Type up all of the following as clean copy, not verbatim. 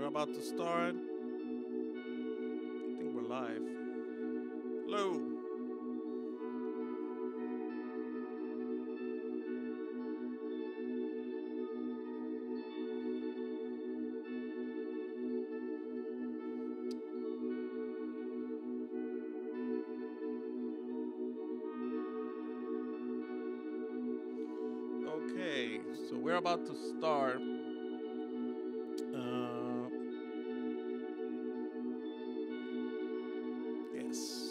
about to start. I think we're live. Hello. Okay, so we're about to start. Yes.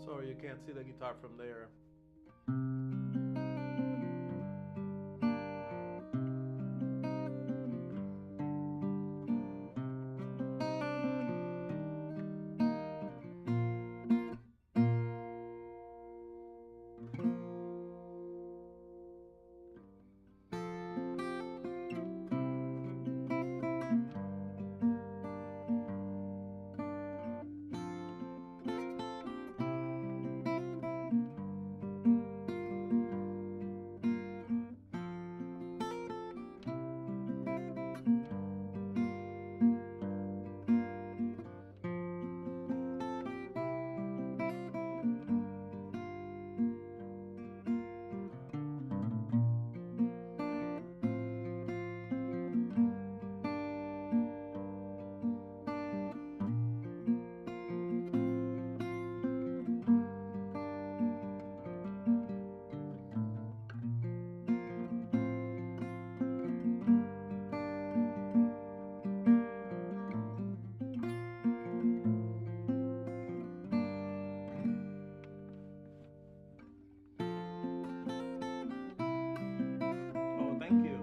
Sorry, you can't see the guitar from there. Oh, thank you.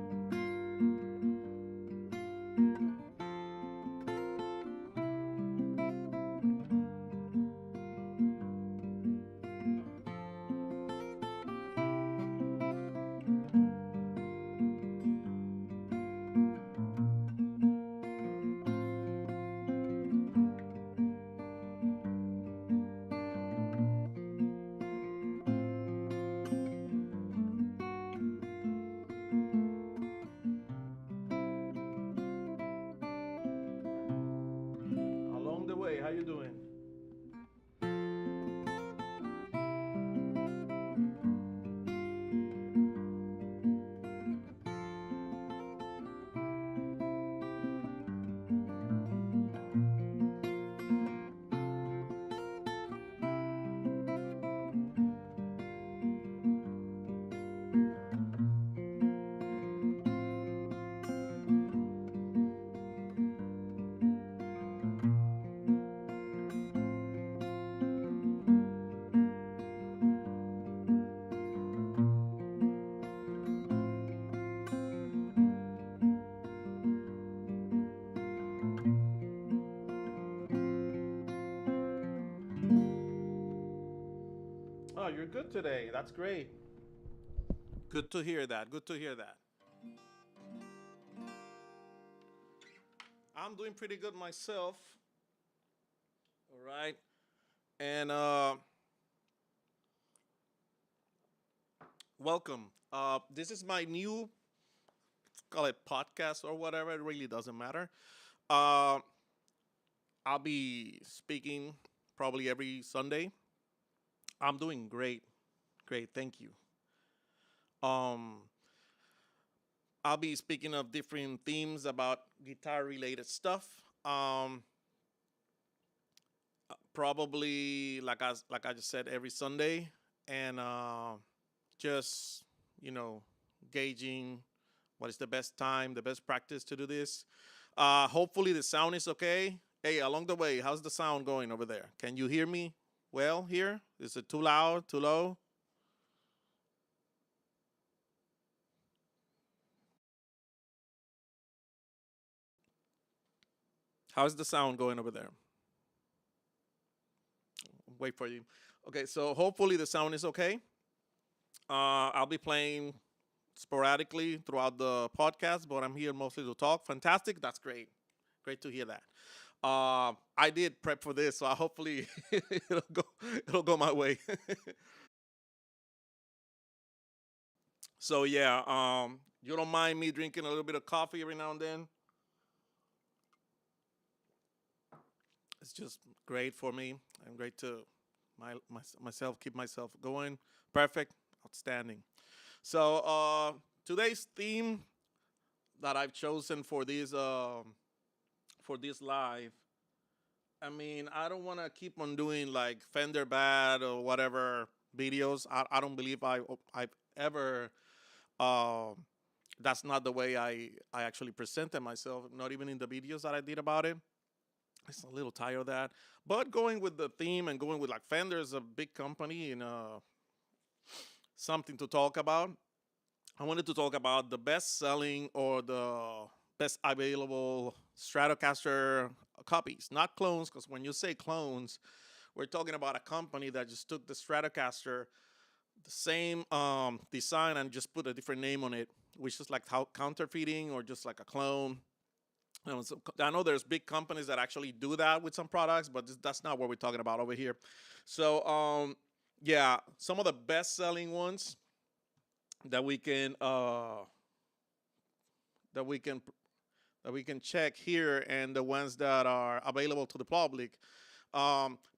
Along the way, how you doing? Oh, you're good today. That's great. Good to hear that. Good to hear that. I'm doing pretty good myself. All right. And welcome. This is my new, call it podcast or whatever. It really doesn't matter. Uh, I'll be speaking probably every Sunday. I'm doing great. Great, thank you. Um, I'll be speaking of different themes about guitar related stuff. Um, Probably like I just said every Sunday, and just you know gauging what is the best time, the best practice to do this. Hopefully the sound is okay. Hey, along the way, how's the sound going over there? Can you hear me well here? Is it too loud, too low? How's the sound going over there? Wait for you. Okay, so hopefully the sound is okay. I'll be playing sporadically throughout the podcast, but I'm here mostly to talk. Fantastic. That's great. Great to hear that. I did prep for this, so hopefully it'll go my way. So yeah, you don't mind me drinking a little bit of coffee every now and then? It's just great for me and great to myself keep myself going. Perfect, outstanding. So today's theme that I've chosen for this live. I mean, I don't want to keep on doing like Fender bad or whatever videos. I don't believe I've ever. Uh, that's not the way I actually presented myself. Not even in the videos that I did about it. It's a little tired of that. But going with the theme and going with like Fender is a big company and something to talk about. I wanted to talk about the best selling or the best available Stratocaster copies, not clones, because when you say clones, we're talking about a company that just took the Stratocaster, the same design, and just put a different name on it, which is like how counterfeiting or just like a clone. So I know there's big companies that actually do that with some products, but that's not what we're talking about over here. So, yeah, some of the best selling ones that we can that we can that we can check here, and the ones that are available to the public.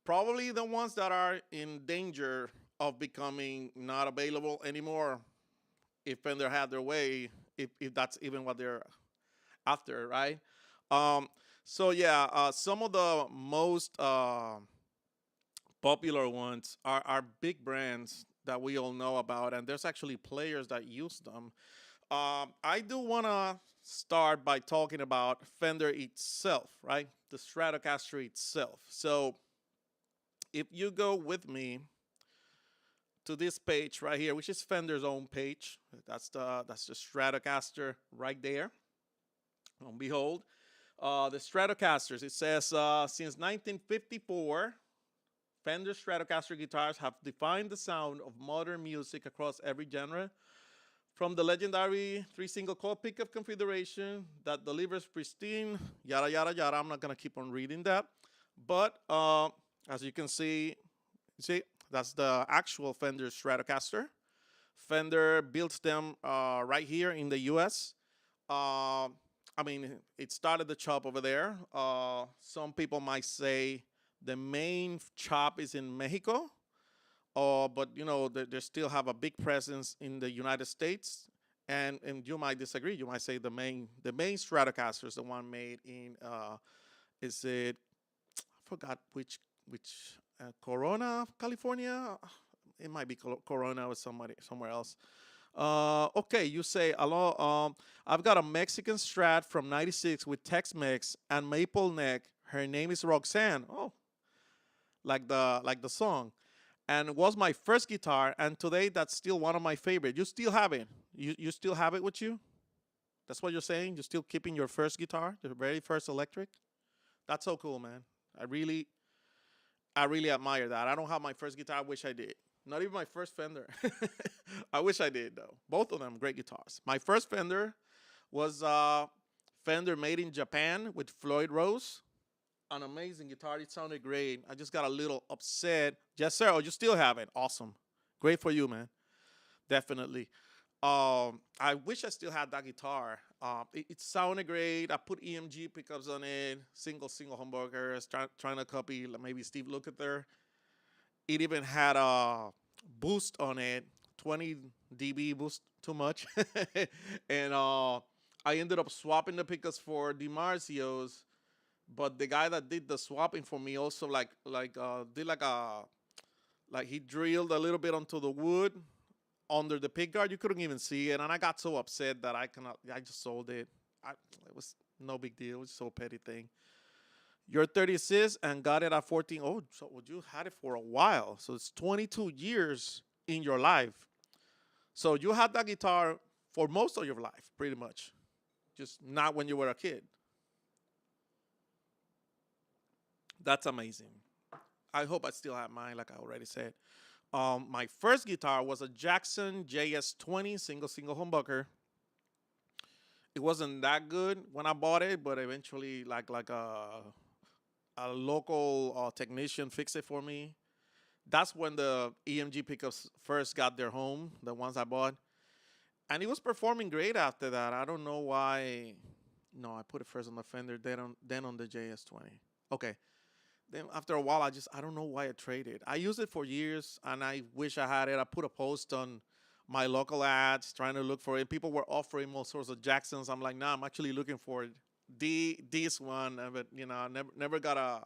Probably the ones that are in danger of becoming not available anymore if Fender had their way, if that's even what they're after, right? Um, so yeah, some of the most popular ones are big brands that we all know about, and there's actually players that use them. I do want to start by talking about Fender itself, right? The Stratocaster itself. So if you go with me to this page right here, which is Fender's own page, that's the Stratocaster right there. And behold, the Stratocasters. It says since 1954, Fender Stratocaster guitars have defined the sound of modern music across every genre. From the legendary 3 single coil pickup configuration that delivers pristine, yada, yada, yada. I'm not going to keep on reading that. But as you can see, that's the actual Fender Stratocaster. Fender built them right here in the U.S. I mean, it started the shop over there. Some people might say the main shop is in Mexico, but you know they still have a big presence in the United States. And you might disagree. You might say the main Stratocaster is the one made in is it I forgot which Corona, California. It might be Corona or somewhere else. Okay, you say, hello. I've got a Mexican Strat from '96 with Tex-Mex and maple neck. Her name is Roxanne. Oh, like the song. And it was my first guitar, and today that's still one of my favorite. You still have it. You still have it with you? That's what you're saying? You're still keeping your first guitar, your very first electric? That's so cool, man. I really I really admire that. I don't have my first guitar. I wish I did. Not even my first Fender. I wish I did though. Both of them great guitars. My first Fender was Fender made in Japan with Floyd Rose. An amazing guitar. It sounded great. I just got a little upset. Yes, sir. Oh, you still have it. Awesome. Great for you, man. Definitely. I wish I still had that guitar. It sounded great. I put EMG pickups on it, single humbuckers, trying to copy maybe Steve Lukather. It even had a boost on it, 20 dB boost, too much. And I ended up swapping the pickups for DiMarzio's, but the guy that did the swapping for me also did like he drilled a little bit onto the wood under the pick guard. You couldn't even see it, and I got so upset that I just sold it. It was no big deal. It was so petty thing. You're 36 and got it at 14. Oh, so you had it for a while. So it's 22 years in your life. So you had that guitar for most of your life, pretty much. Just not when you were a kid. That's amazing. I hope I still have mine, like I already said. My first guitar was a Jackson JS20 single humbucker. It wasn't that good when I bought it, but eventually, like a local technician fixed it for me. That's when the EMG pickups first got their home, the ones I bought. And it was performing great after that. I don't know why. No, I put it first on the Fender, then on the JS20. Okay. Then after a while, I don't know why I traded. I used it for years, and I wish I had it. I put a post on my local ads trying to look for it. People were offering all sorts of Jacksons. I'm like, nah, I'm actually looking for this one, but I never got a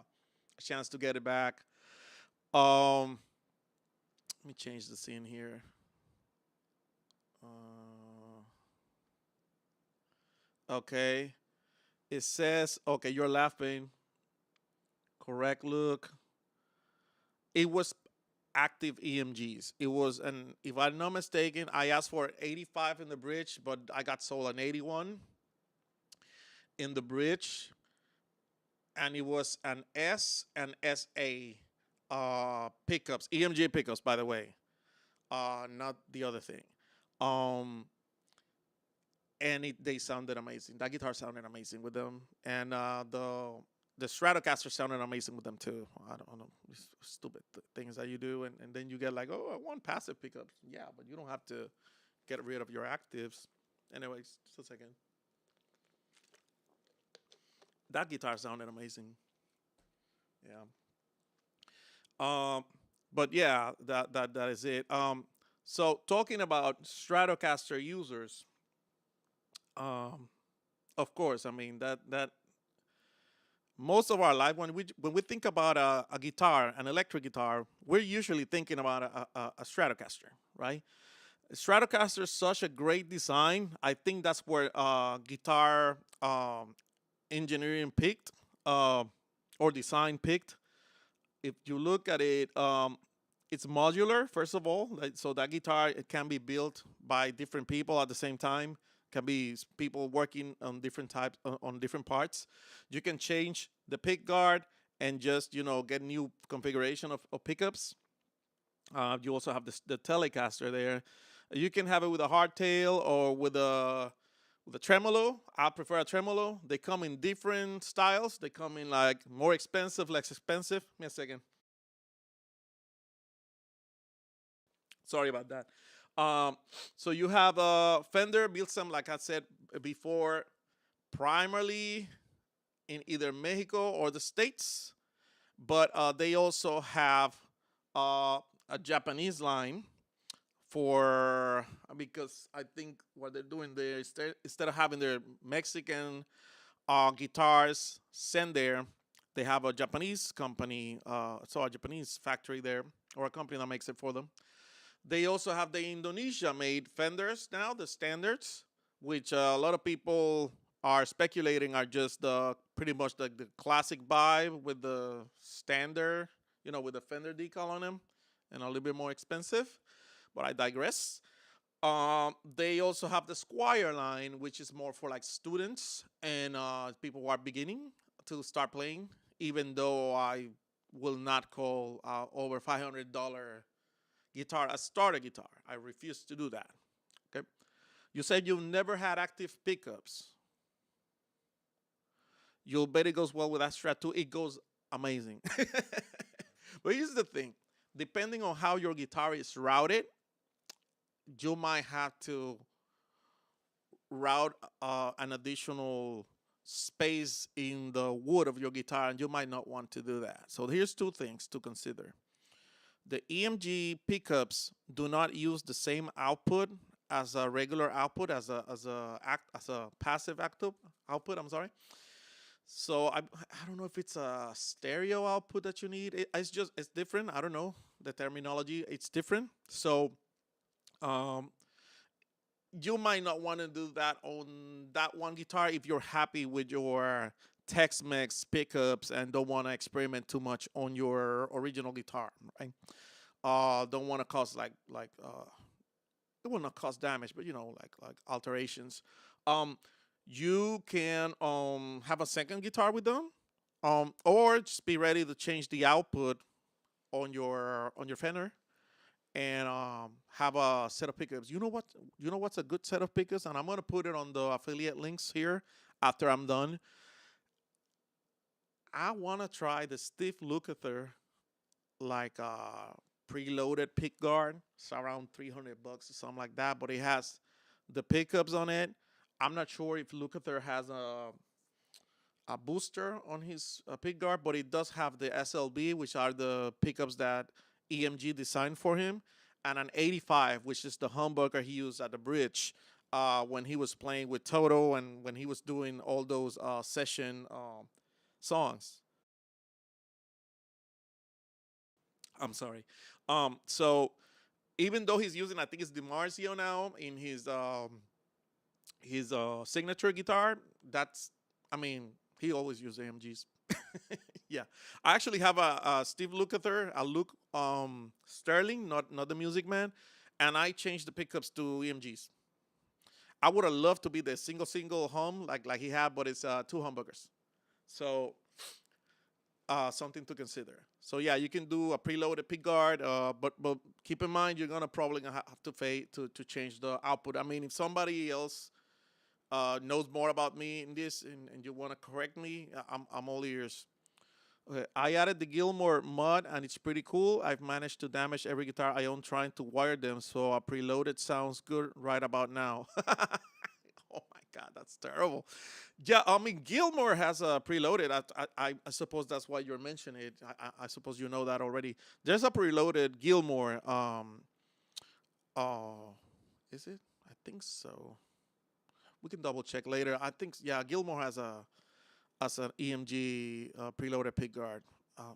chance to get it back. Let me change the scene here. Okay, it says, okay, you're laughing. Correct look. It was active EMGs. It was, and if I'm not mistaken, I asked for 85 in the bridge, but I got sold an 81 in the bridge, and it was an S and SA pickups, EMG pickups, by the way, not the other thing. And they sounded amazing. That guitar sounded amazing with them, and the Stratocaster sounded amazing with them too. I don't know, stupid things that you do, and then you get like, oh, I want passive pickups. Yeah, but you don't have to get rid of your actives. Anyways, just a second. That guitar sounded amazing. Yeah. But yeah, that is it. So talking about Stratocaster users, of course, I mean that most of our life when we think about a guitar, an electric guitar, we're usually thinking about a Stratocaster, right? Stratocaster is such a great design. I think that's where guitar engineering picked or design picked. If you look at it, it's modular, first of all. So that guitar, it can be built by different people at the same time. Can be people working on different types, on different parts. You can change the pick guard and just, get new configuration of pickups. You also have the Telecaster there. You can have it with a hardtail or with a tremolo. I prefer a tremolo. They come in different styles. They come in like more expensive, less expensive. Give me a second. Sorry about that. So you have Fender built some, like I said before, primarily in either Mexico or the States, but they also have a Japanese line because I think what they're doing there is instead of having their Mexican guitars sent there, they have a Japanese company, so a Japanese factory there, or a company that makes it for them. They also have the Indonesia-made Fenders now, the standards, which a lot of people are speculating are just pretty much the classic vibe with the standard, with the Fender decal on them, and a little bit more expensive. But I digress. They also have the Squire line, which is more for like students and people who are beginning to start playing, even though I will not call over $500 guitar a starter guitar. I refuse to do that. Okay. You said you've never had active pickups. You'll bet it goes well with that Strat too. It goes amazing. But here's the thing. Depending on how your guitar is routed, you might have to route an additional space in the wood of your guitar, and you might not want to do that. So here's two things to consider. The EMG pickups do not use the same output as a regular output, as a passive output. I'm sorry. So I don't know if it's a stereo output that you need. It's different. I don't know the terminology. It's different. So um, you might not want to do that on that one guitar if you're happy with your Tex-Mex pickups and don't want to experiment too much on your original guitar, right? Don't want to cause it will not cause damage, but like alterations. Um, you can have a second guitar with them, or just be ready to change the output on your Fender and have a set of pickups. You know what? You know what's a good set of pickups, and I'm gonna put it on the affiliate links here after I'm done. I wanna try the Steve Lukather like preloaded pick guard. It's around $300 or something like that, but it has the pickups on it. I'm not sure if Lukather has a booster on his pick guard, but it does have the SLB, which are the pickups that EMG designed for him, and an 85, which is the humbucker he used at the bridge when he was playing with Toto and when he was doing all those session songs. I'm sorry. So even though he's using, I think it's DiMarzio now in his signature guitar. I mean, he always used AMGs. Yeah, I actually have a Steve Lukather, a Luke Sterling, not the Music Man, and I changed the pickups to EMGs. I would have loved to be the single hum like he had, but it's two humbuckers. So something to consider. So yeah, you can do a preloaded pick guard, but keep in mind you're gonna probably gonna have to pay to change the output. I mean, if somebody else knows more about me in this and you want to correct me, I'm all ears. Okay, I added the Gilmore mod and it's pretty cool. I've managed to damage every guitar I own trying to wire them, so a preloaded sounds good right about now. Oh my God, that's terrible. Yeah, I mean Gilmore has a preloaded. I suppose that's why you're mentioning it. I suppose you know that already. There's a preloaded Gilmore. Oh, is it? I think so. We can double check later. I think yeah, Gilmore has a as an EMG preloaded pick guard. Uh,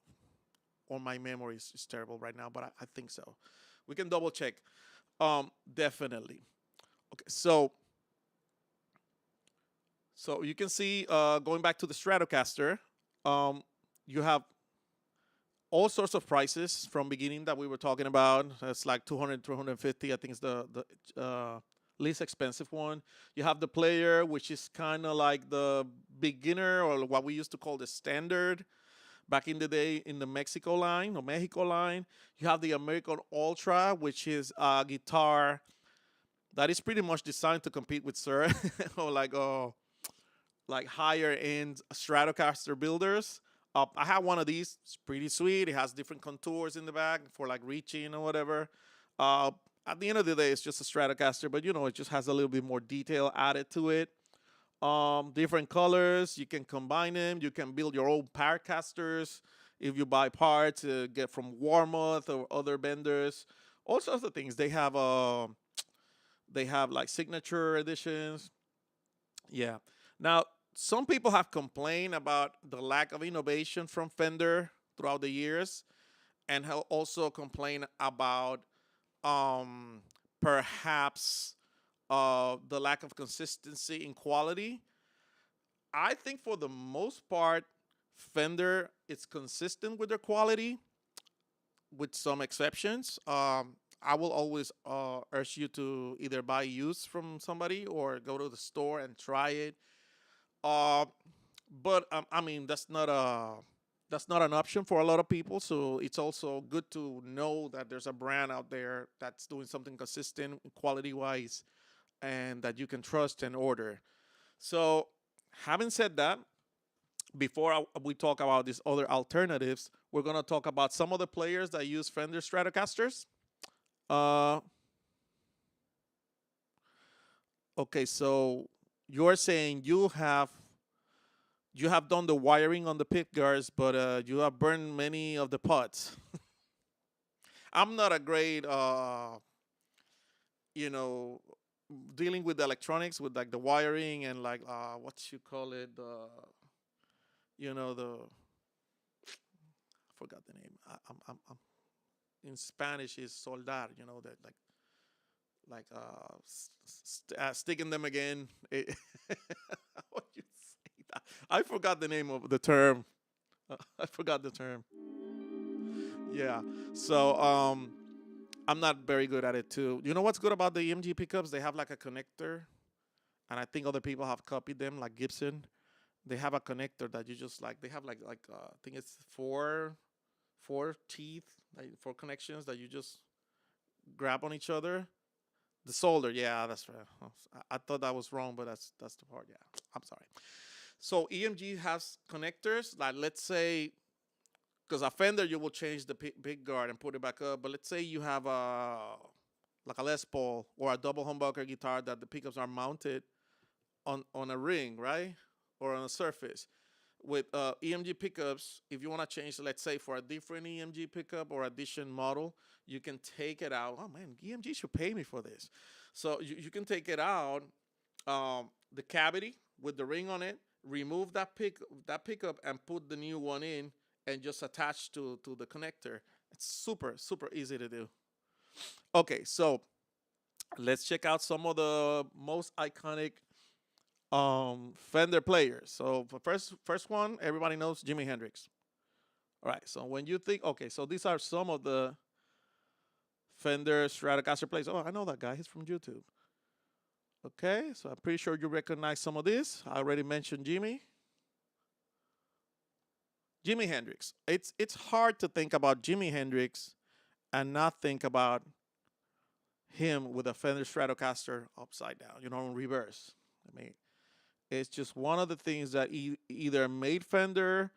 on my memory is terrible right now, but I think so. We can double check. Definitely. Okay, so you can see going back to the Stratocaster, um, you have all sorts of prices from beginning that we were talking about. It's like 200, 250. I think it's the least expensive one. You have the player, which is kind of like the beginner or what we used to call the standard back in the day in the Mexico line or Mexico line. You have the American Ultra, which is a guitar that is pretty much designed to compete with Suhr or like higher end Stratocaster builders. I have one of these. It's pretty sweet. It has different contours in the back for like reaching or whatever. At the end of the day, it's just a Stratocaster, but it just has a little bit more detail added to it. Different colors. You can combine them. You can build your own Paracasters if you buy parts. Get from Warmoth or other vendors. All sorts of things. They have like signature editions. Yeah. Now, some people have complained about the lack of innovation from Fender throughout the years, and have also complained about perhaps the lack of consistency in quality. I think for the most part, Fender is consistent with their quality, with some exceptions. I will always urge you to either buy used from somebody or go to the store and try it. Uh, but I mean that's not an option for a lot of people. So it's also good to know that there's a brand out there that's doing something consistent quality wise and that you can trust and order. So having said that, before we talk about these other alternatives, we're gonna talk about some of the players that use Fender Stratocasters. Uh, okay, so you're saying you have done the wiring on the pick guards, but you have burned many of the pots. I'm not a great, you know, dealing with the electronics, with like the wiring and like what you call it, the I forgot the name. I'm in Spanish is soldar. That sticking them again. What you say that? I forgot the name of the term. I forgot the term. Yeah. So I'm not very good at it too. You know what's good about the EMG pickups? They have like a connector, and I think other people have copied them, like Gibson. They have a connector that you just like. They have I think it's four teeth, like four connections that you just grab on each other. The solder, yeah, that's right. I thought that was wrong, but that's the part. Yeah, I'm sorry. So EMG has connectors. Like let's say, because a Fender you will change the pick guard and put it back up. But let's say you have like a Les Paul or a double humbucker guitar that the pickups are mounted on a ring, right, or on a surface. With EMG pickups, if you want to change, let's say for a different EMG pickup or addition model, you can take it out. Oh man, EMG should pay me for this. So you can take it out, the cavity with the ring on it, remove that pickup, and put the new one in, and just attach to the connector. It's super super easy to do. Okay, so let's check out some of the most iconic Fender players. So for first one, everybody knows Jimi Hendrix. All right. So when you think, okay, so these are some of the Fender Stratocaster players. Oh, I know that guy. He's from YouTube. Okay, so I'm pretty sure you recognize some of this. I already mentioned Jimi Hendrix. It's hard to think about Jimi Hendrix and not think about him with a Fender Stratocaster upside down, in reverse. I mean, it's just one of the things that either made Fender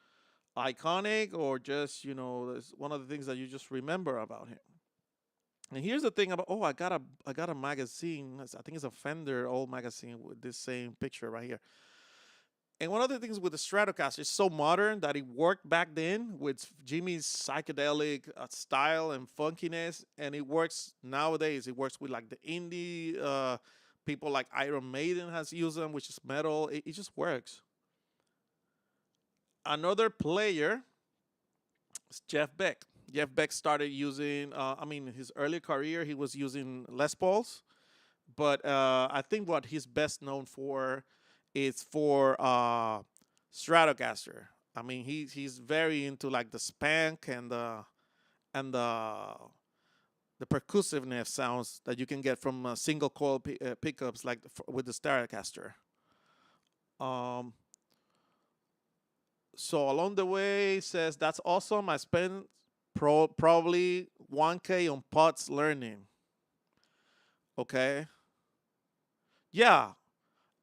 iconic or just, it's one of the things that you just remember about him. And here's the thing about, oh, I got a magazine. I think it's a Fender old magazine with this same picture right here. And one of the things with the Stratocaster, it's so modern that it worked back then with Jimmy's psychedelic style and funkiness, and it works nowadays. It works with like the indie people like Iron Maiden has used them, which is metal. It just works. Another player is Jeff Beck. Jeff Beck started using, his early career, he was using Les Pauls, but I think what he's best known for is for Stratocaster. I mean, he's very into like the spank and the percussiveness sounds that you can get from single coil pickups like with the Stratocaster. Um, so along the way, says that's awesome. I spent probably 1K on pots learning. Okay, yeah.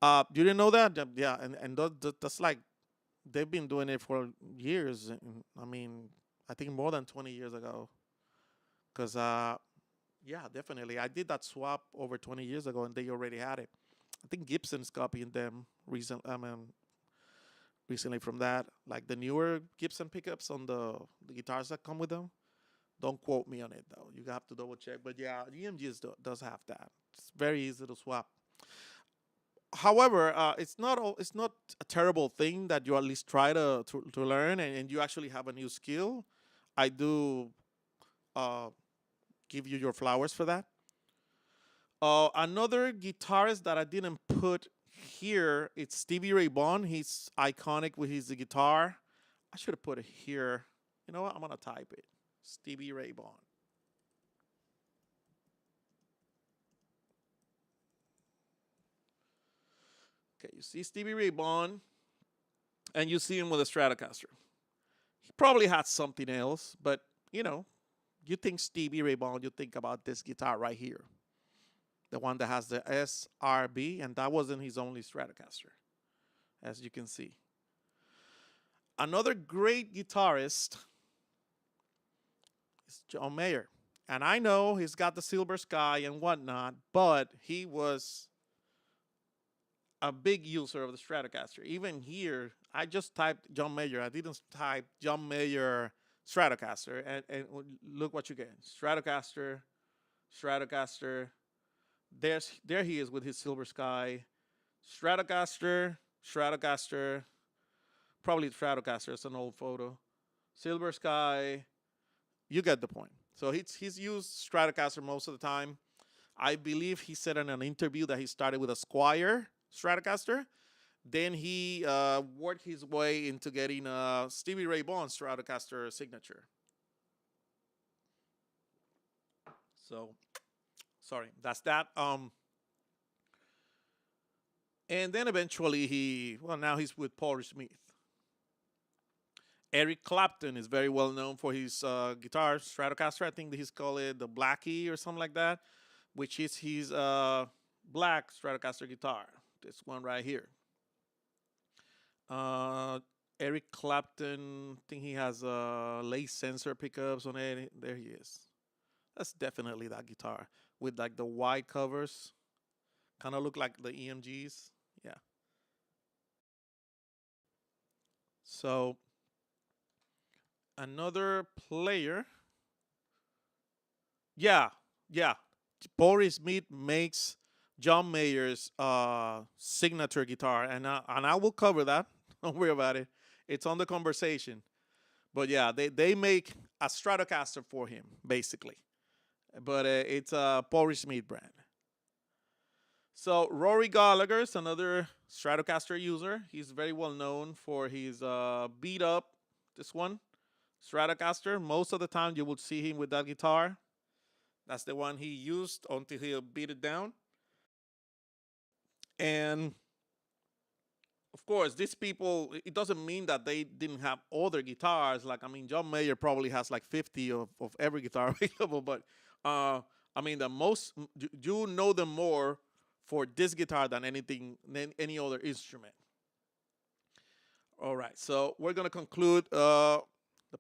You didn't know that? Yeah, and that's like they've been doing it for years. I mean, I think more than 20 years ago. Cause yeah, definitely, I did that swap over 20 years ago, and they already had it. I think Gibson's copying them recently from that. Like the newer Gibson pickups on the guitars that come with them. Don't quote me on it though. You have to double check. But yeah, EMG does have that. It's very easy to swap. However, it's not a terrible thing that you at least try to learn, and you actually have a new skill. I do uh, give you your flowers for that. Another guitarist that I didn't put here, it's Stevie Ray Vaughan. He's iconic with his guitar. I should have put it here. You know what? I'm gonna type it. Stevie Ray Vaughan. Okay, you see Stevie Ray Vaughan, and you see him with a Stratocaster. He probably had something else, but you think Stevie Ray Vaughan, you think about this guitar right here, the one that has the SRB, and that wasn't his only Stratocaster, as you can see. Another great guitarist is John Mayer. And I know he's got the Silver Sky and whatnot, but he was a big user of the Stratocaster. Even here, I just typed John Mayer. I didn't type John Mayer Stratocaster, and look what you get. Stratocaster, Stratocaster. There he is with his Silver Sky. Stratocaster, Stratocaster. Probably Stratocaster. It's an old photo. Silver Sky. You get the point. So he's used Stratocaster most of the time. I believe he said in an interview that he started with a Squire Stratocaster. Then he worked his way into getting a Stevie Ray Vaughan Stratocaster signature. So, sorry, that's that. And then eventually now he's with Paul Smith. Eric Clapton is very well known for his guitar Stratocaster. I think he's called it the Blackie or something like that, which is his black Stratocaster guitar. This one right here. Eric Clapton, I think he has lace sensor pickups on it. There he is. That's definitely that guitar with like the white covers. Kind of look like the EMGs. Yeah. So another player. Yeah. Boris Smith makes John Mayer's signature guitar, and I will cover that. Don't worry about it. It's on the conversation. But yeah, they make a Stratocaster for him, basically. But it's a Paul Smith brand. So Rory Gallagher is another Stratocaster user. He's very well known for his beat up, this one, Stratocaster. Most of the time you will see him with that guitar. That's the one he used until he beat it down. And of course, these people, it doesn't mean that they didn't have other guitars. Like, I mean, John Mayer probably has like 50 of every guitar available. But, I mean, you know them more for this guitar than any other instrument. All right, so we're going to conclude the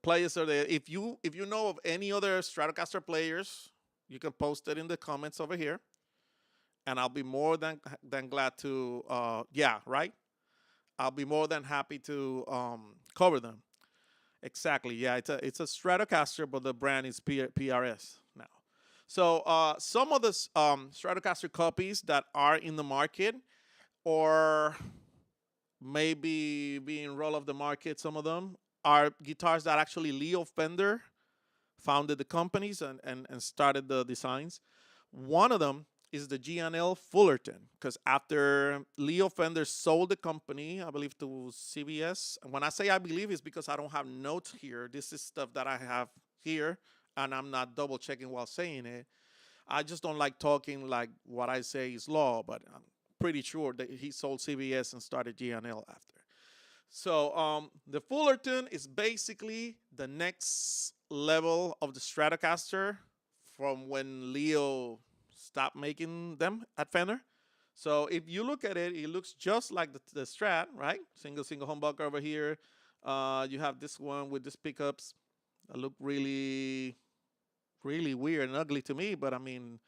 players are there. If you know of any other Stratocaster players, you can post it in the comments over here. And I'll be more than glad to, I'll be more than happy to cover them. Exactly, yeah, it's a Stratocaster, but the brand is PRS now. So some of the Stratocaster copies that are in the market, or maybe being roll off the market, some of them are guitars that actually Leo Fender founded the companies and started the designs. One of them is the G&L Fullerton, because after Leo Fender sold the company, I believe, to CBS. And when I say I believe, it's because I don't have notes here. This is stuff that I have here, and I'm not double checking while saying it. I just don't like talking like what I say is law, but I'm pretty sure that he sold CBS and started G&L after. So the Fullerton is basically the next level of the Stratocaster from when Leo stopped making them at Fender. So if you look at it, it looks just like the Strat, right? Single humbucker over here. You have this one with these pickups that look really, really weird and ugly to me. But I mean,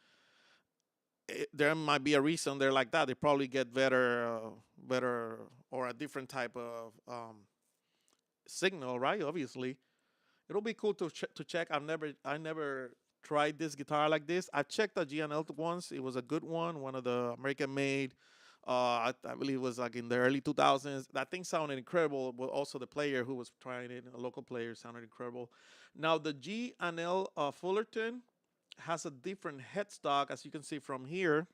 there might be a reason they're like that. They probably get better or a different type of signal, right? Obviously, it'll be cool to check. I never tried this guitar like this. I checked the G&L once. It was a good one of the American-made. I believe it was like in the early 2000s. That thing sounded incredible, but also the player who was trying it, a local player, sounded incredible. Now, the G&L Fullerton has a different headstock, as you can see from here.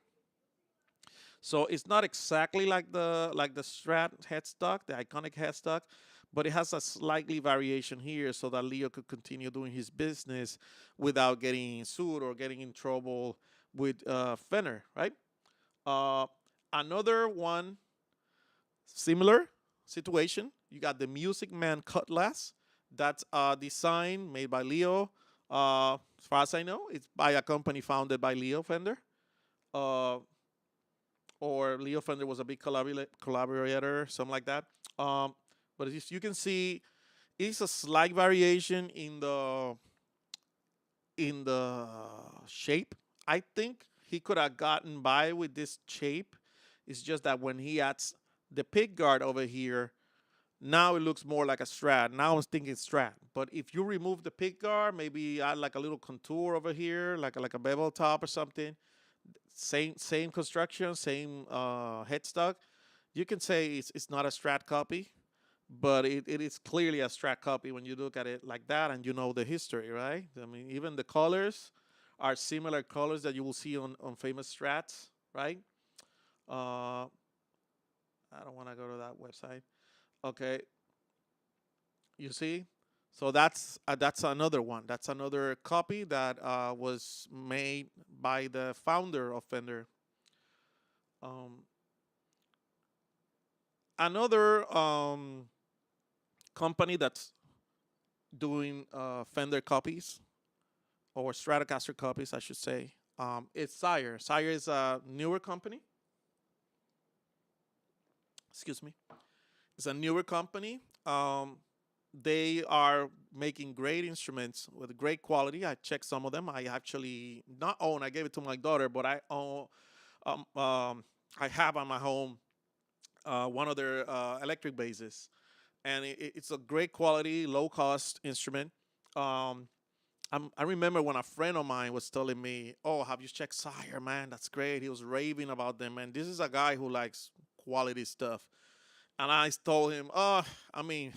So it's not exactly like the Strat headstock, the iconic headstock, but it has a slightly variation here so that Leo could continue doing his business without getting sued or getting in trouble with Fender, right? Another one, similar situation. You got the Man Cutlass. That's a design made by Leo. As far as I know, it's by a company founded by Leo Fender. Or Leo Fender was a big collaborator, something like that. But as you can see, it's a slight variation in the shape. I think he could have gotten by with this shape. It's just that when he adds the pick guard over here, Now it looks more like a Strat. Now I'm thinking Strat. But if you remove the pick guard, maybe add like a little contour over here, like a bevel top or something. Same construction, same headstock. You can say it's not a Strat copy, but it is clearly a Strat copy when you look at it like that and you know the history, right? I mean, even the colors are similar colors that you will see on famous Strats, right? I don't want to go to that website. Okay, you see? So that's another one. That's another copy that was made by the founder of Fender. Um, another company that's doing Fender copies or Stratocaster copies, I should say, is Sire. Sire is a newer company. Excuse me. It's a newer company. They are making great instruments with great quality. I checked some of them. I actually not own. I gave it to my daughter, but I own. Um, um, I have on my home one of their electric basses, and it's a great quality, low cost instrument. Um, I remember when a friend of mine was telling me, "Oh, have you checked Sire, man? That's great." He was raving about them, and this is a guy who likes quality stuff. And I told him, "Oh, I mean,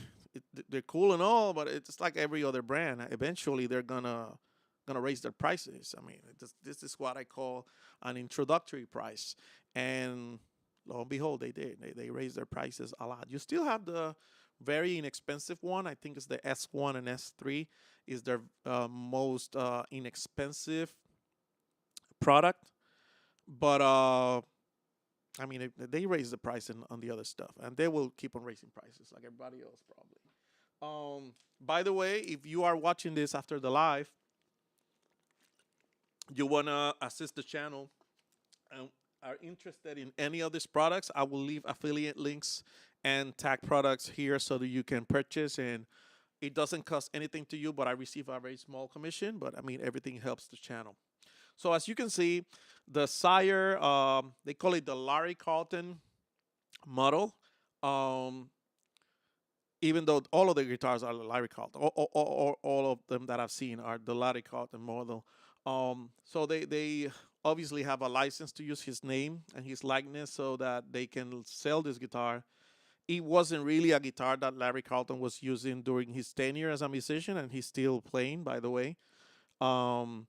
they're cool and all, but it's like every other brand. Eventually, they're gonna raise their prices. I mean, this is what I call an introductory price." And lo and behold, they did. They raised their prices a lot. You still have the very inexpensive one. I think it's the S1 and S3 is their most inexpensive product. But I mean, they raise the price on the other stuff, and they will keep on raising prices like everybody else probably. By the way, if you are watching this after the live, you wanna assist the channel and are interested in any of these products, I will leave affiliate links and tag products here so that you can purchase. And it doesn't cost anything to you, but I receive a very small commission. But I mean, everything helps the channel. So as you can see, the Sire, they call it the Larry Carlton model. Um, Even though all of the guitars are Larry Carlton, all of them that I've seen are the Larry Carlton model. So they obviously have a license to use his name and his likeness so that they can sell this guitar. It wasn't really a guitar that Larry Carlton was using during his tenure as a musician, and he's still playing, by the way. Um,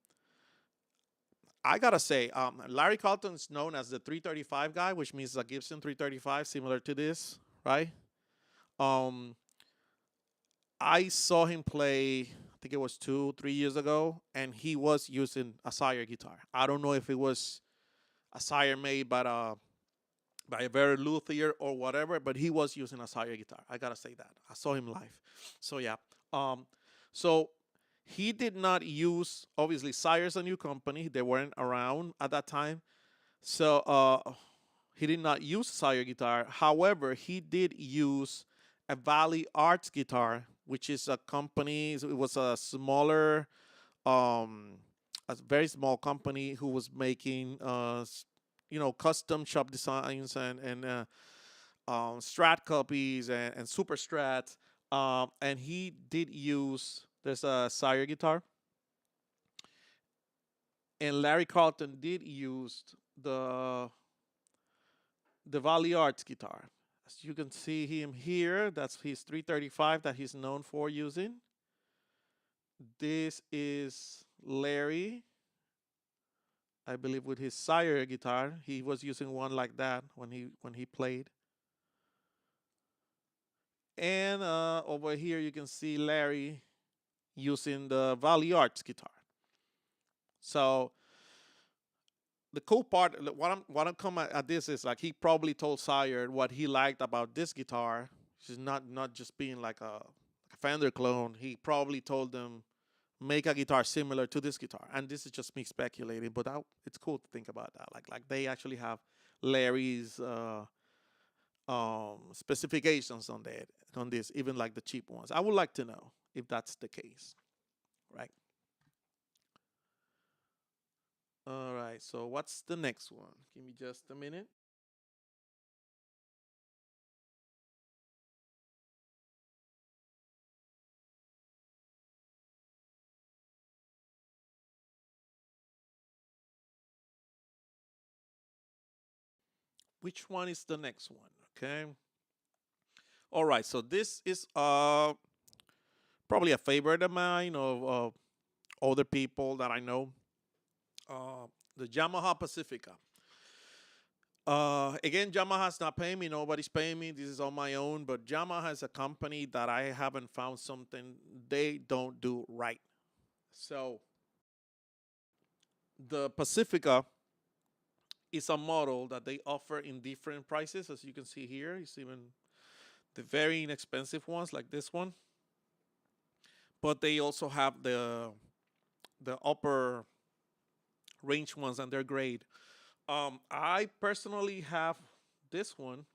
I gotta say, Larry Carlton is known as the 335 guy, which means a Gibson 335, similar to this, right? Um, I saw him play, I think it was 2, 3 years ago, and he was using a Sire guitar. I don't know if it was a Sire made by a very luthier or whatever, but he was using a Sire guitar. I gotta say that. I saw him live. So yeah. So he did not use, obviously Sire's a new company. They weren't around at that time. So he did not use Sire guitar. However, he did use a Valley Arts guitar, which is a company. It was a smaller, um, a very small company who was making, custom shop designs and Strat copies and super Strats. And he did use there's a Sire guitar, and Larry Carlton did use the the Valley Arts guitar. As you can see him here, that's his 335 that he's known for using. This is Larry, I believe, with his Sire guitar. He was using one like that when he played. And over here you can see Larry using the Valley Arts guitar. So the cool part, what I'm coming at this is like he probably told Sire what he liked about this guitar, which is not just being like a Fender clone. He probably told them make a guitar similar to this guitar, and this is just me speculating, but it's cool to think about that. Like they actually have Larry's specifications on this, even like the cheap ones. I would like to know if that's the case, right? All right. So what's the next one? Give me just a minute. Which one is the next one? Okay. All right. So this is probably a favorite of mine of older people that I know. Uh, the Yamaha Pacifica. Again, Yamaha's not paying me. Nobody's paying me. This is on my own. But Yamaha is a company that I haven't found something they don't do right. So the Pacifica is a model that they offer in different prices, as you can see here. It's even the very inexpensive ones like this one, but they also have the upper range ones, and they're great. I personally have this one.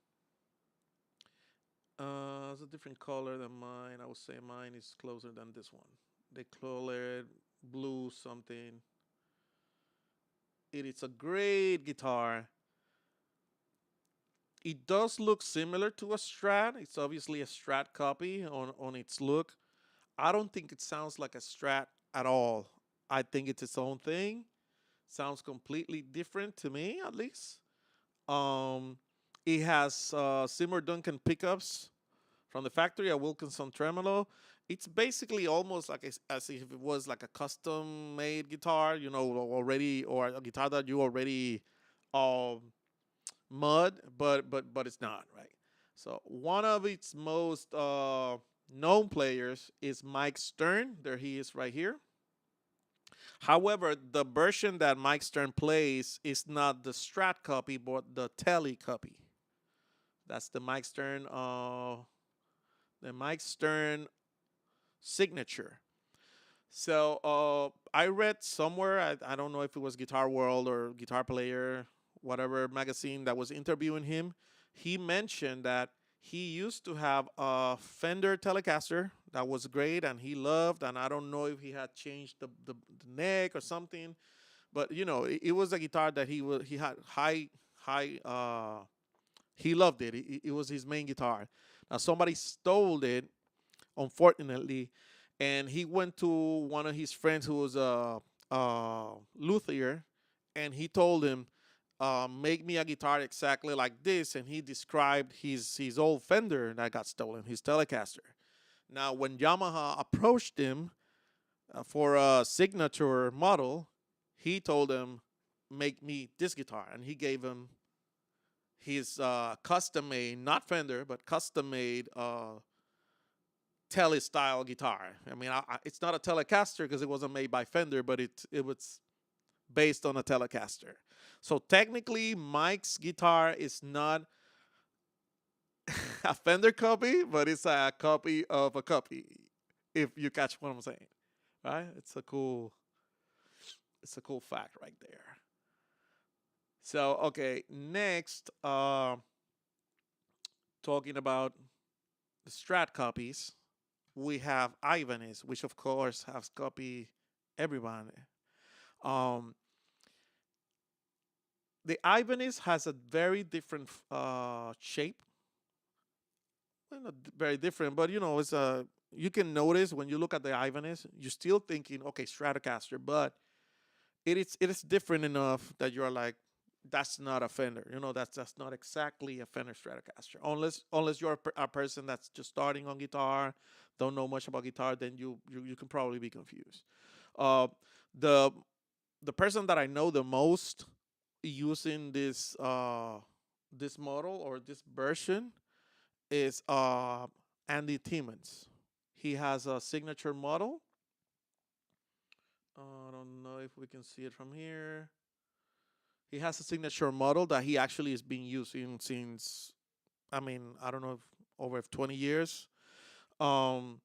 It's a different color than mine. I would say mine is closer than this one. They call it blue something. It is a great guitar. It does look similar to a Strat. It's obviously a Strat copy on its look. I don't think it sounds like a Strat at all. I think it's its own thing. Sounds completely different to me, at least. Um, it has Seymour Duncan pickups from the factory, a Wilkinson tremolo. It's basically almost like as if it was like a custom made guitar, already, or a guitar that you already um, mud, but it's not, right. So one of its most known players is Mike Stern. There he is right here. However, the version that Mike Stern plays is not the Strat copy, but the Tele copy. That's the Mike Stern signature. So I read somewhere, I don't know if it was Guitar World or Guitar Player, whatever magazine that was interviewing him. He mentioned that he used to have a Fender Telecaster that was great and he loved, and I don't know if he had changed the neck or something, but it was a guitar that he had high he loved it. It was his main guitar. Now somebody stole it, unfortunately, and he went to one of his friends who was a luthier, and he told him, make me a guitar exactly like this, and he described his old Fender that got stolen, his Telecaster. Now, when Yamaha approached him for a signature model, he told him, make me this guitar, and he gave him his custom-made, not Fender, but custom-made Tele style guitar. I mean, it's not a Telecaster because it wasn't made by Fender, but it was based on a Telecaster. So technically, Mike's guitar is not a Fender copy, but it's a copy of a copy. If you catch what I'm saying, right? It's a cool fact right there. So okay, next, talking about the Strat copies, we have Ibanez, which of course has copy everyone. Um, the Ibanez has a very different shape. Well, not very different, but it's a. You can notice when you look at the Ibanez, you're still thinking, okay, Stratocaster, but it is different enough that you're like, that's not a Fender. That's not exactly a Fender Stratocaster. Unless you're a person that's just starting on guitar, don't know much about guitar, then you can probably be confused. Uh, the the person that I know the most using this model or this version is Andy Timmons. He has a signature model. I don't know if we can see it from here. He has a signature model that he actually has been using since, I mean, I don't know, if over 20 years. Um,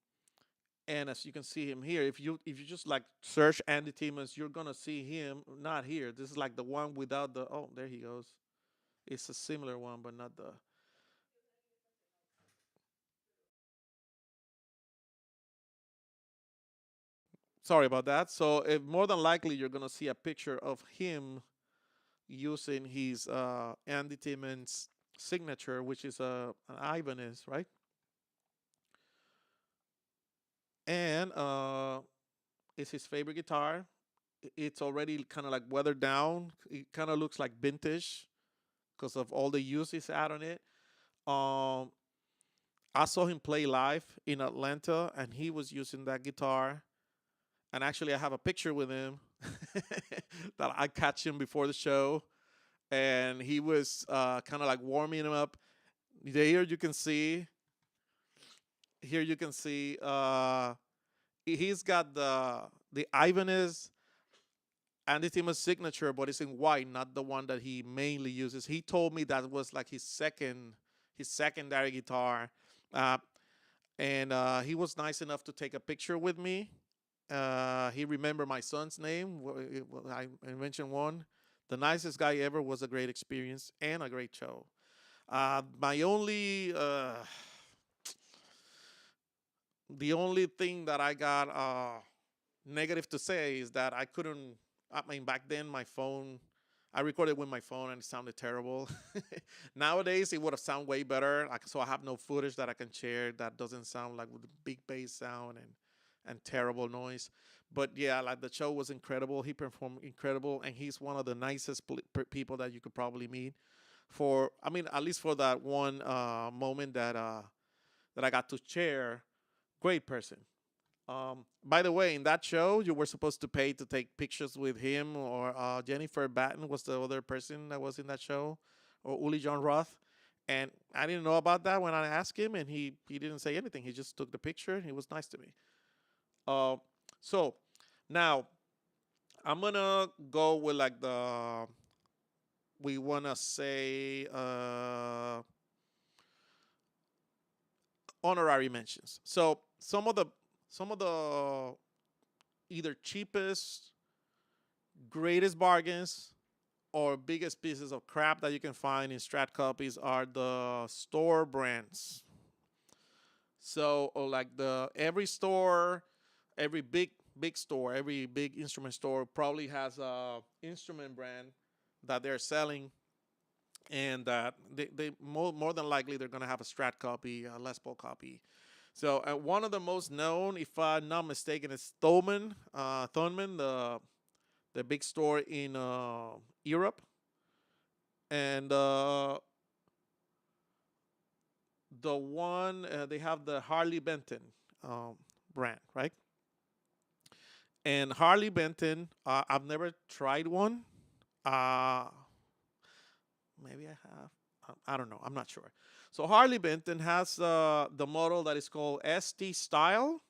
and as you can see him here, if you just like search Andy Timmons, you're gonna see him not here. This is like the one without the. Oh, there he goes. It's a similar one, but not the. Sorry about that. So more than likely, you're gonna see a picture of him using his Andy Timmons signature, which is an Ibanez, right? And it's his favorite guitar. It's already kind of like weathered down. It kind of looks like vintage because of all the use he's had on it. Um, I saw him play live in Atlanta, and he was using that guitar. And actually, I have a picture with him that I catch him before the show, and he was kind of like warming him up. Here you can see. Here you can see. He's got the Ibanez Antitima signature, but it's in white, not the one that he mainly uses. He told me that was like his secondary guitar, uh, and he was nice enough to take a picture with me. He remembered my son's name. I mentioned one. The nicest guy ever. Was a great experience and a great show. My only the only thing that I got negative to say is that I couldn't. I mean, back then my phone, I recorded with my phone and it sounded terrible. Nowadays it would have sounded way better. Like, so I have no footage that I can share that doesn't sound like with the big bass sound and terrible noise. But yeah, like the show was incredible. He performed incredible, and he's one of the nicest people that you could probably meet. For I mean, at least for that one moment that I got to share. Great person. By the way, in that show, you were supposed to pay to take pictures with him, or Jennifer Batten was the other person that was in that show, or Uli John Roth. And I didn't know about that when I asked him, and he didn't say anything. He just took the picture, and he was nice to me. Uh, so now I'm gonna go with like we wanna say honorary mentions. So some of the either cheapest, greatest bargains, or biggest pieces of crap that you can find in Strat copies are the store brands. So, or like every store, every big store, every big instrument store probably has a instrument brand that they're selling, and that they more than likely they're gonna have a Strat copy, a Les Paul copy. So one of the most known, if I'm not mistaken, is Thomann, the big store in Europe, and the one they have the Harley Benton brand, right? And Harley Benton, I've never tried one. Uh, Maybe I have. I don't know. I'm not sure. So Harley Benton has the model that is called ST Style,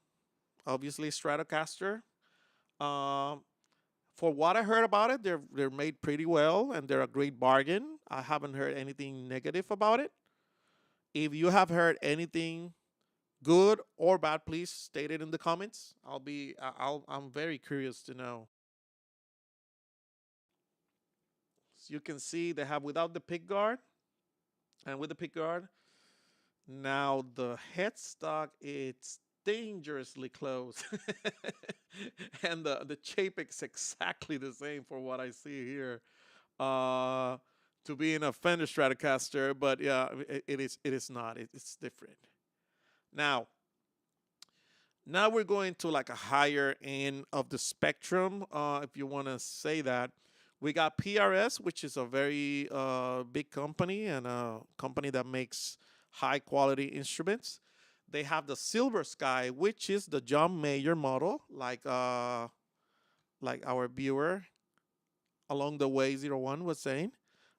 obviously Stratocaster. Um, for what I heard about it, they're made pretty well and they're a great bargain. I haven't heard anything negative about it. If you have heard anything good or bad, please state it in the comments. I'm very curious to know. So you can see they have without the pick guard and with the pick guard. Now the headstock, it's dangerously close, and the shape is exactly the same for what I see here. Uh, to be in a Fender Stratocaster, but yeah, it is not. It's different. Now, now we're going to like a higher end of the spectrum, if you want to say that. We got PRS, which is a very big company and a company that makes high quality instruments. They have the Silver Sky, which is the John Mayer model, like our viewer along the way 01 was saying.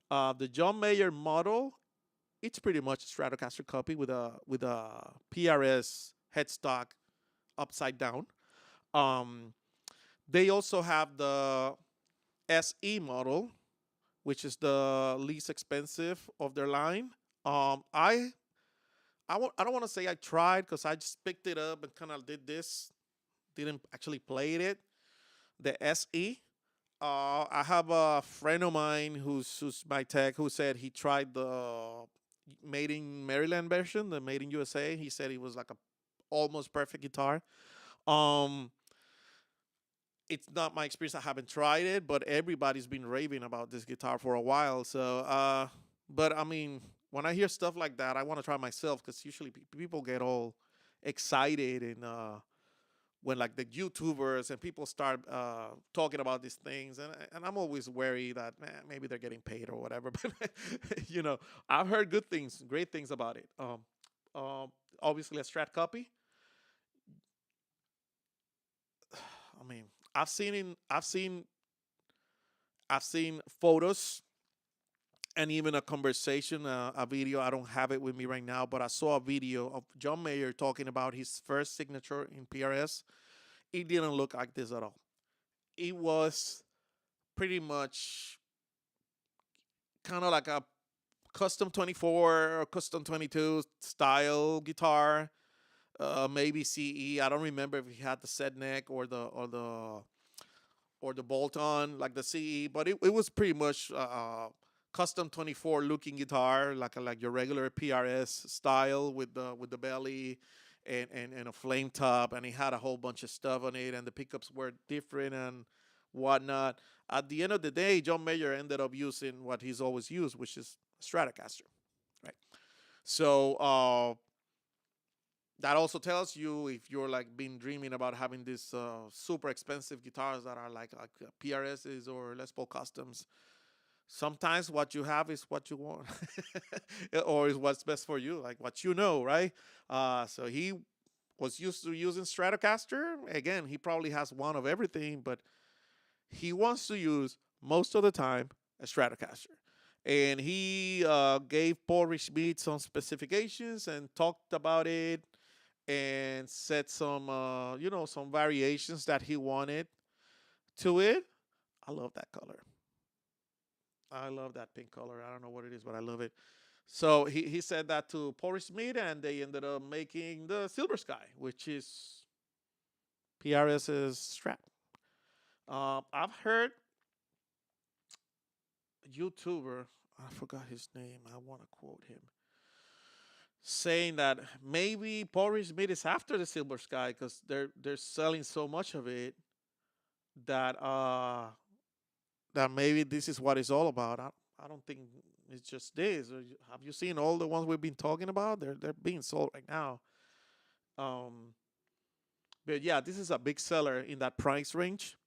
The John Mayer model, it's pretty much a Stratocaster copy with a PRS headstock upside down. Um, they also have the SE model, which is the least expensive of their line. I don't want to say I tried because I just picked it up and kind of did this. Didn't actually play it. The SE. I have a friend of mine who's my tech who said he tried the made in Maryland version, the made in USA. He said it was like a almost perfect guitar. Um, it's not my experience. I haven't tried it, but everybody's been raving about this guitar for a while. So, but I mean, when I hear stuff like that, I want to try myself because usually people get all excited and when like the YouTubers and people start talking about these things, and I'm always wary that man, maybe they're getting paid or whatever. But I've heard good things, great things about it. Um, Obviously a Strat copy. I mean, I've seen in, I've seen photos and even a conversation, a video. I don't have it with me right now, but I saw a video of John Mayer talking about his first signature in PRS. It didn't look like this at all. It was pretty much kind of like a custom 24 or custom 22 style guitar, maybe CE. I don't remember if he had the set neck or the bolt on like the CE, but it was pretty much custom 24 looking guitar, like your regular PRS style with the belly and a flame top, and it had a whole bunch of stuff on it, and the pickups were different and whatnot. At the end of the day, John Mayer ended up using what he's always used, which is Stratocaster, right? So that also tells you if you're like been dreaming about having these super expensive guitars that are like PRSs or Les Paul customs. Sometimes what you have is what you want, or is what's best for you, like what you know, right? So he was used to using Stratocaster. Again, he probably has one of everything, but he wants to use most of the time a Stratocaster. And he gave Paul Schmidt some specifications and talked about it and set some, some variations that he wanted to it. I love that color. I love that pink color. I don't know what it is, but I love it. So he said that to Paul Schmidt, and they ended up making the Silver Sky, which is PRS's Strat. I've heard a YouTuber, I forgot his name. I want to quote him, saying that maybe Paul Schmidt is after the Silver Sky because they're selling so much of it that that maybe this is what it's all about. I don't think it's just this. Have you seen all the ones we've been talking about? They're being sold right now. Um, but yeah, this is a big seller in that price range.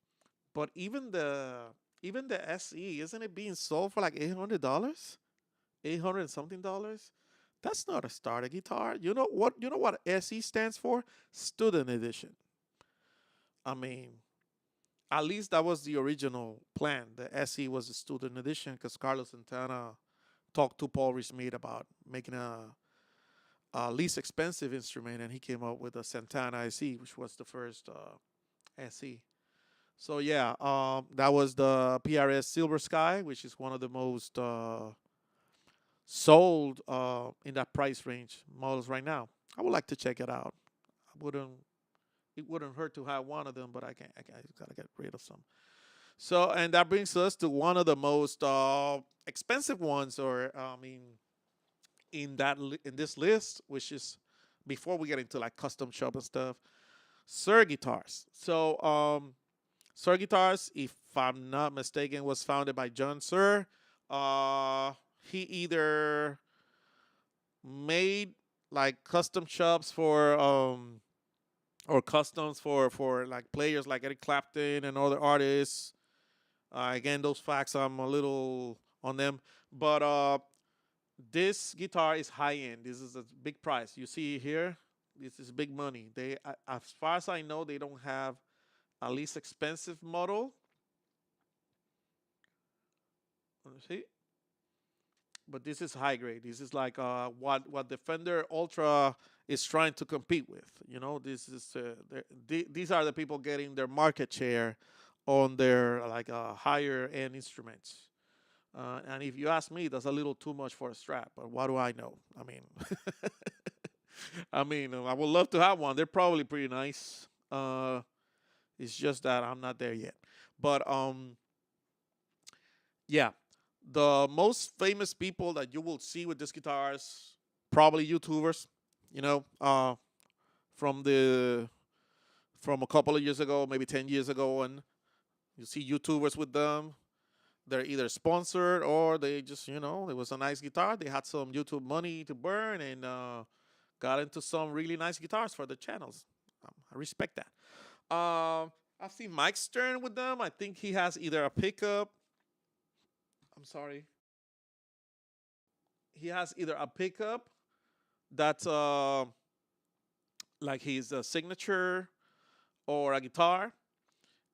But even the SE, isn't it being sold for like $800? 800 something dollars? That's not a starter guitar. You know what SE stands for? Student edition. I mean, at least that was the original plan. The SE was the student edition because Carlos Santana talked to Paul Schmidt about making a least expensive instrument, and he came up with a Santana SE, which was the first SE. So yeah, that was the PRS Silver Sky, which is one of the most sold in that price range models right now. I would like to check it out. I wouldn't. It wouldn't hurt to have one of them, but I gotta get rid of some. So, and that brings us to one of the most expensive ones, or I mean, in this list, which is before we get into like custom shop and stuff, Suhr guitars. So, Suhr guitars, if I'm not mistaken, was founded by John Suhr. He either made like custom shops for or customs for like players like Eric Clapton and other artists. Again, those facts I'm a little on them, but this guitar is high end. This is a big price. You see here, this is big money. As far as I know, they don't have a least expensive model. Let me see. But this is high grade. This is like what the Fender Ultra is trying to compete with. This is these are the people getting their market share on their like higher end instruments. And if you ask me, that's a little too much for a Strat. But what do I know? I mean, I would love to have one. They're probably pretty nice. It's just that I'm not there yet. But yeah, the most famous people that you will see with these guitars, probably YouTubers, you know, from the from a couple of years ago, maybe 10 years ago, and you see YouTubers with them. They're either sponsored or they just, it was a nice guitar. They had some YouTube money to burn and got into some really nice guitars for the channels. I respect that. I've seen Mike Stern with them. I think he has either a pickup. I'm sorry. He has either a pickup that's like his signature or a guitar,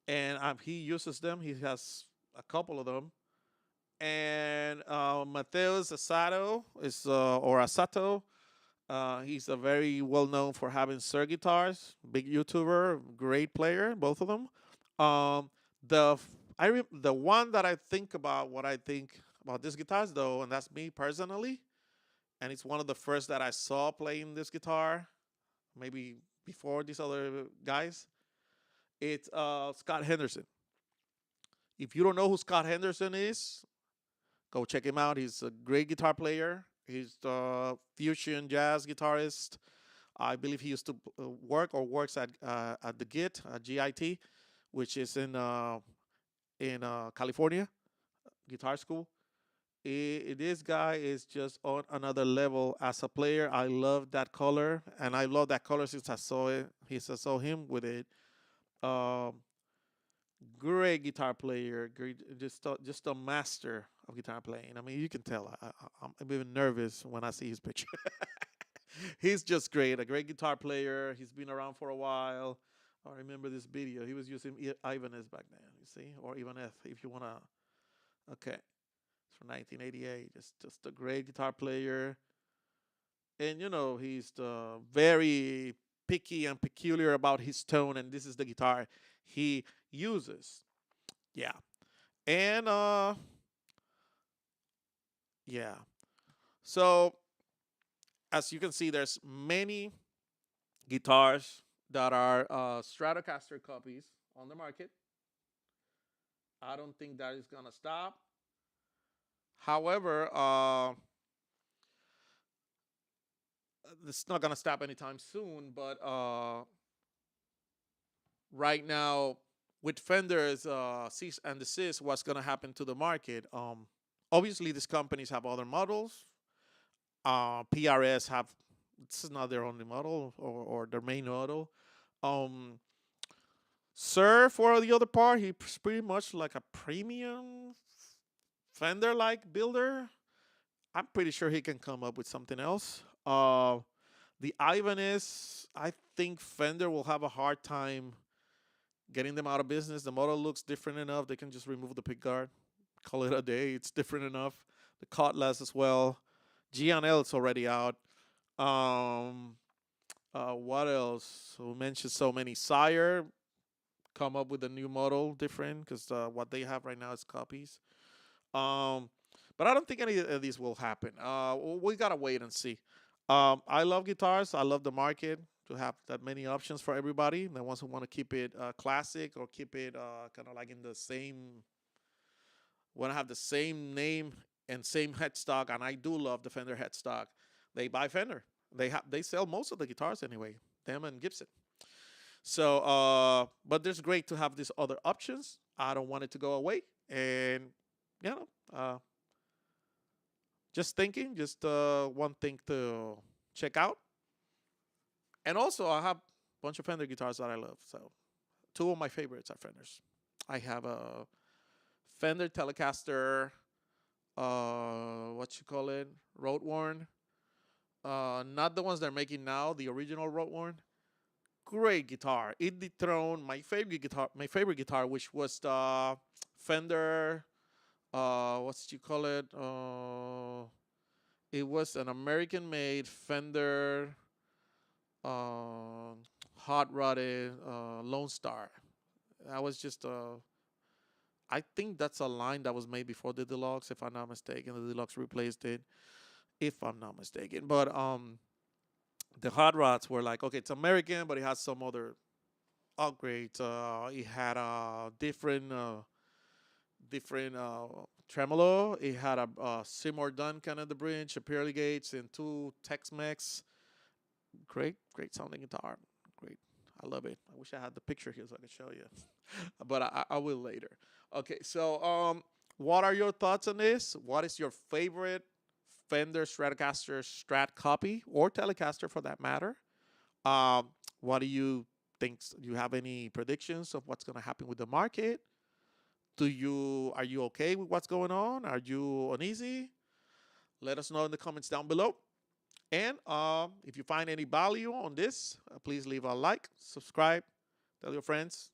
and he uses them. He has a couple of them. And Mateus Asato is or Asato. He's a very well known for having Suhr guitars. Big YouTuber, great player, both of them. Um, the one that I think about what I think about these guitars though, and that's me personally, and it's one of the first that I saw playing this guitar, maybe before these other guys. It's Scott Henderson. If you don't know who Scott Henderson is, go check him out. He's a great guitar player. He's a fusion jazz guitarist. I believe he used to work or works at the GIT, which is in California, guitar school. This guy is just on another level as a player. I love that color, and I love that color since I saw it. Since I saw him with it. Um, Great guitar player, great, just a master of guitar playing. I mean, you can tell. I'm even nervous when I see his picture. He's just great, a great guitar player. He's been around for a while. I remember this video. He was using Ibanez back then. You see, or Ibanez, if you wanna. Okay, it's from 1988. Just a great guitar player, and he's very picky and peculiar about his tone. And this is the guitar he uses. Yeah. And yeah. So as you can see, there's many guitars that are Stratocaster copies on the market. I don't think that is gonna stop. However, it's not gonna stop anytime soon. But right now, with Fender's cease and desist, what's going to happen to the market? Obviously, these companies have other models. PRS have, this is not their only model or their main model. Suhr, for the other part, he's pretty much like a premium Fender-like builder. I'm pretty sure he can come up with something else. The Ibanez, I think Fender will have a hard time getting them out of business. The model looks different enough. They can just remove the pickguard, call it a day. It's different enough. The Cutlass as well. G&L is already out. What else? We mentioned so many. Sire come up with a new model, different, because what they have right now is copies. But I don't think any of these will happen. We gotta wait and see. I love guitars. I love the market to have that many options for everybody. The ones who want to keep it classic or keep it kind of like in the same, want to have the same name and same headstock. And I do love the Fender headstock. They buy Fender. They sell most of the guitars anyway. Them and Gibson. So, but it's great to have these other options. I don't want it to go away. And just thinking, just one thing to check out. And also, I have a bunch of Fender guitars that I love. So, two of my favorites are Fenders. I have a Fender Telecaster, what you call it, road worn. Not the ones they're making now, the original road worn. Great guitar. It dethroned my favorite guitar, which was the Fender. What you call it? It was an American-made Fender hot rodded Lone Star. That was just I think that's a line that was made before the Deluxe, if I'm not mistaken. The Deluxe replaced it, if I'm not mistaken. But the hot rods were like, okay, it's American, but it has some other upgrades. It had a different tremolo. It had a Seymour Duncan at the bridge, a Pearly Gates, and two Tex-Mex. Great sounding guitar. Great. I love it. I wish I had the picture here so I could show you. But I will later. Okay, so what are your thoughts on this? What is your favorite Fender Stratocaster Strat copy or Telecaster for that matter? What do you things? Do you have any predictions of what's going to happen with the market? Are you okay with what's going on? Are you uneasy? Let us know in the comments down below. And if you find any value on this, please leave a like, subscribe, tell your friends,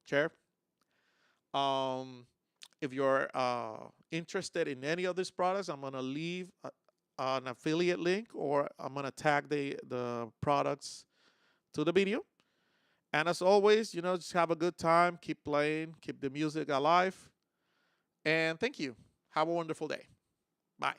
share. If you're interested in any of these products, I'm going to leave an affiliate link, or I'm going to tag the products to the video. And as always, just have a good time, keep playing, keep the music alive. And thank you. Have a wonderful day. Bye.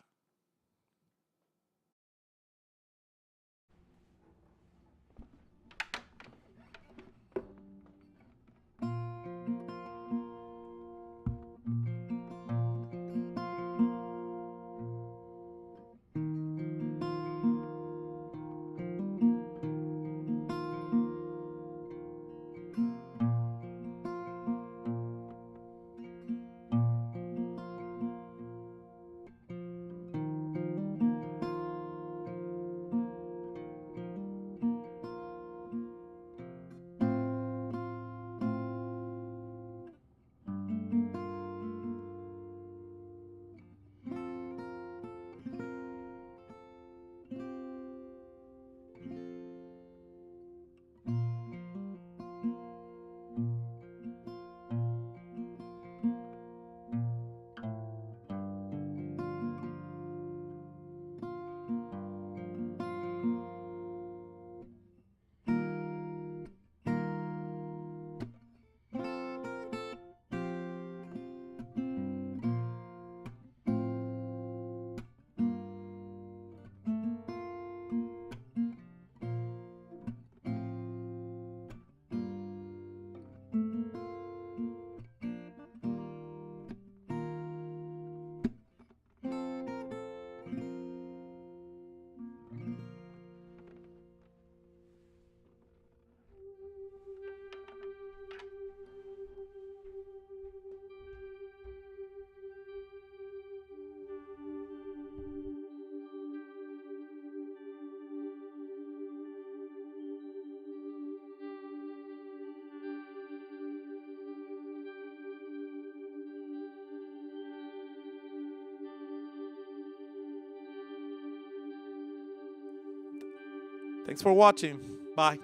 Thanks for watching. Bye.